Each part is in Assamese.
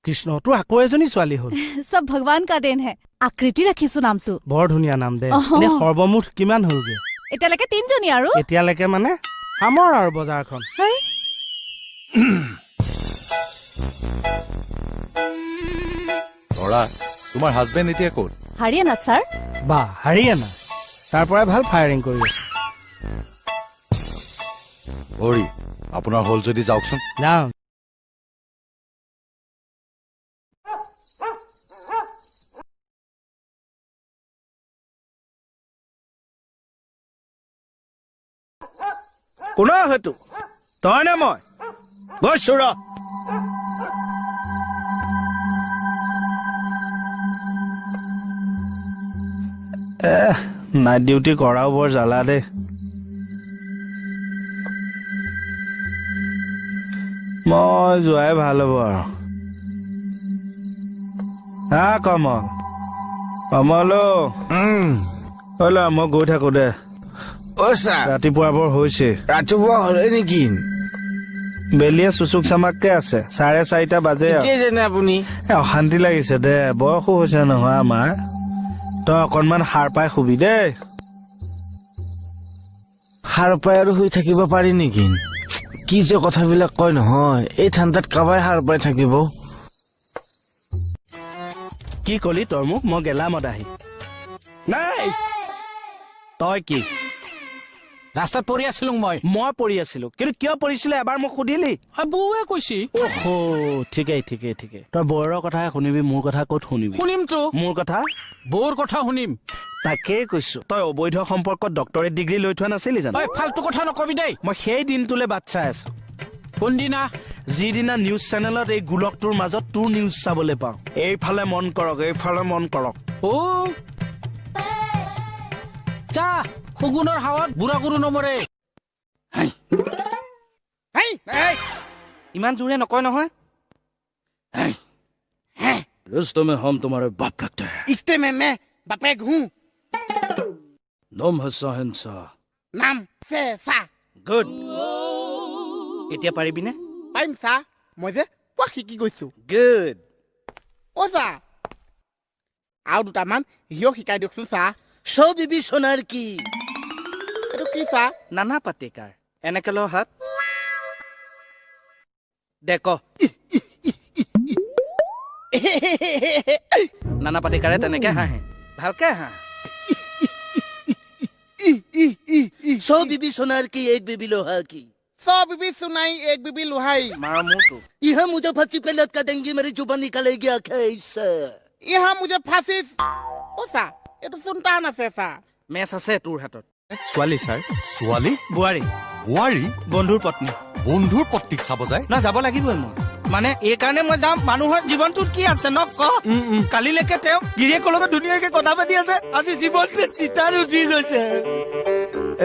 কৃষ্ণ তোৰ আকৌ এজনী ছোৱালী হ'ল सब भगवान का देन है आकृति ৰাখিছো নামটো বৰ ধুনীয়া নাম দে এনে সৰ্বমুঠ কিমান হ'লগে এতিয়ালৈকে 3 জনী আৰু এতিয়ালৈকে মানে হামৰ আৰু বজাৰখন ধৰা তোমাৰ হাজবেণ্ড এতিয়া ক'ত হাৰিয়ানাত ছাৰ বা হাৰিয়ানা তাৰ পৰাই ভাল ফায়াৰিং কৰি আছে হৰি আপোনাৰ হ'ল যদি যাওকচোন যাওঁ কোন হয়তো তই নে মই গৈছো ৰ নাইট ডিউটি কৰাও বৰ জ্বালা দে মই যোৱাই ভাল হ'ব আৰু হা কমল কমলো হ'লে মই গৈ থাকো দে ৰাতিপুৱা বৰ হৈছে ৰাতিপুৱা হলে নেকি বেলিয়ে চুচুক চামাককে আছে 4:30 বাজে যেনে আপুনি অশান্তি লাগিছে দে বয়সো হৈছে নহয় আমাৰ তই অকনমান সাৰ পাই শুবি দেই সাৰ পাই আৰু শুই থাকিব পাৰি নেকি কি যে কথাবিলাক কয় নহয় এই ঠাণ্ডাত কাবাই সাৰ পাই থাকিব কি কলি তই মোক মই গেলামত আহি নাই তই কি ৰাস্তাত পৰি আছিলো মই পৰি আছিলো কিন্তু কিয় পৰিছিলে এবাৰ মোক সুধিলি বৌৱে কৈছি ওহো ঠিকেই ঠিকেই ঠিকেই তই বৌৰৰ কথাহে শুনিবি মোৰ কথা ক'ত শুনিবি শুনিমতো মোৰ কথা বৌৰ কথা শুনিম তাকেই কৈছো তই অবৈধ সম্পৰ্কত ডক্টৰেট ডিগ্ৰী লৈ থোৱা নাছিলি জানো ফাল্টু কথা নকবি দেই মই সেই দিনটোলে বাট চাই আছো কোনদিনা যিদিনা নিউজ চেনেলত এই গোলকটোৰ মাজত তোৰ নিউজ চাবলৈ পাওঁ এইফালে মন কৰক অ যা শগুনৰ হাৱত বুঢ়া গুৰু নমৰে ইমান জোৰে নকয় নহয় रुस्तम में हम तुम्हारे बाप लगते हैं इस्ते में मैं बापेक हूँ नाम है शहंशाह नाम से सा গুড এতিয়া পাৰিবিনে পাৰিম ছা মই যে পুৱা শিকি গৈছো গুড অ ছা আৰু দুটামান হিও শিকাই দিয়কচোন ছা সব বিবি সোনাৰ কি এইটো কি ছা নানা পাটেকাৰ এনেকে ল হাত দে ক নানা পাটেকাৰে তেনেকে হাঁহে ভালকে হাঁহ सौ बीबी सोनार की एक बीबी लोहा की 100 बीबी सुनाई एक बीबी लुहाई মাৰ মোৰটো यह मुझे फांसी पे लटका देंगी मेरी जुबान निकलेगी कैसे यहाँ मुझे फांसी অ ছা এইটো চুনটান আছে ছা মেচ আছে তোৰ হাতত ছোৱালী ছাৰ ছোৱালী বোৱাৰী বোৱাৰী বন্ধুৰ পত্নী বন্ধুৰ পত্নীক চাব যায় না যাব লাগিবই মই মানে এই কাৰণে মই যাম মানুহৰ জীৱনটোত কি আছে ন ক কালিলৈকে তেওঁ গিৰিয়েকৰ লগত ধুনীয়াকে কথা পাতি আছে আজি জীৱনটো চিতাৰ উঠি গৈছে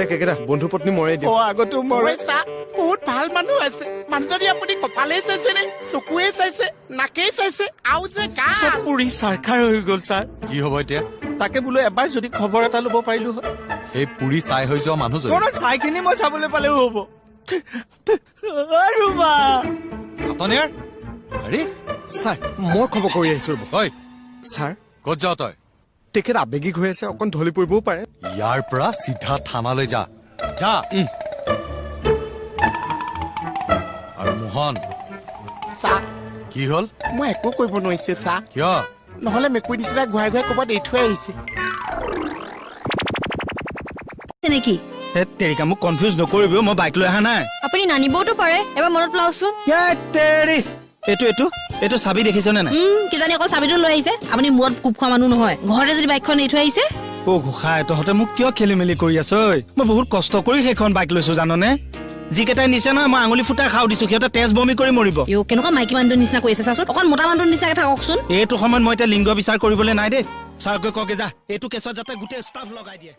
একেটা বন্ধু পত্নী মৰে দিয়া আগতো ঐ ছা বহুত ভাল মানুহ আছে মানুহজনী আপুনি কপালেই চাইছে নে চকুৱে চাইছে নাকেই চাইছে আৰু যে গা পুৰি চাৰখাৰ হৈ গ'ল ছাৰ কি হ'ব এতিয়া তাকে বোলো এবাৰ যদি খবৰ এটা ল'ব পাৰিলো হয় সেই পুৰি চাই হৈ যোৱা মানুহজন চাইখিনি মই চাবলৈ পালেও হ'ব আৰু বা নাটনিয়াৰ আৰে ছাৰ মই খবৰ কৰি আহিছো ৰ'ব ঐ ছাৰ ক'ত যাৱ তই তেখেত আৱেগিক হৈ আছে অকণ ঢলি পৰিবও পাৰে ইয়াৰ পৰা চিধা থানালৈ যা যা আৰু মোহন ছা কি হ'ল মই একো কৰিব নোৱাৰিছো ছা কিয় নহলে মেকুৰী নিচিনা ঘূৰাই ঘূৰাই ক'ৰবাত এৰি থৈ আহিছে নেকি তেৰিকা মোক কনফিউজ নকৰিবি মই বাইক লৈ অহা নাই আপুনি নানিবওতো পাৰে এবাৰ মনত পেলাওচোন এইটো চাবি দেখিছনে নাই কিজানি অকল চাবিটো লৈ আহিছে আপুনি মূৰত কোব খোৱা মানুহ নহয় ঘৰতে যদি বাইকখন এৰি থৈ আহিছে অ গোসাঁই তহঁতে মোক কিয় খেলি মেলি কৰি আছ মই বহুত কষ্ট কৰি সেইখন বাইক লৈছো জাননে যিকেইটাই নিছে নহয় মই আঙুলি ফুটাই খাও দিছো সিহঁতে তেজ বমি কৰি মৰিব কেনেকুৱা মাইকী মানুহৰ নিচিনা কৰি আছে চাচোন অকণ মতা মানুহৰ নিচিনাকে থাককচোন এইটো সময়ত মই এতিয়া লিংগ বিচাৰ কৰিবলৈ নাই দেই ছাৰকৈ ককে যা এইটো কেছত যাতে গোটেই ষ্টাফ লগাই দিয়ে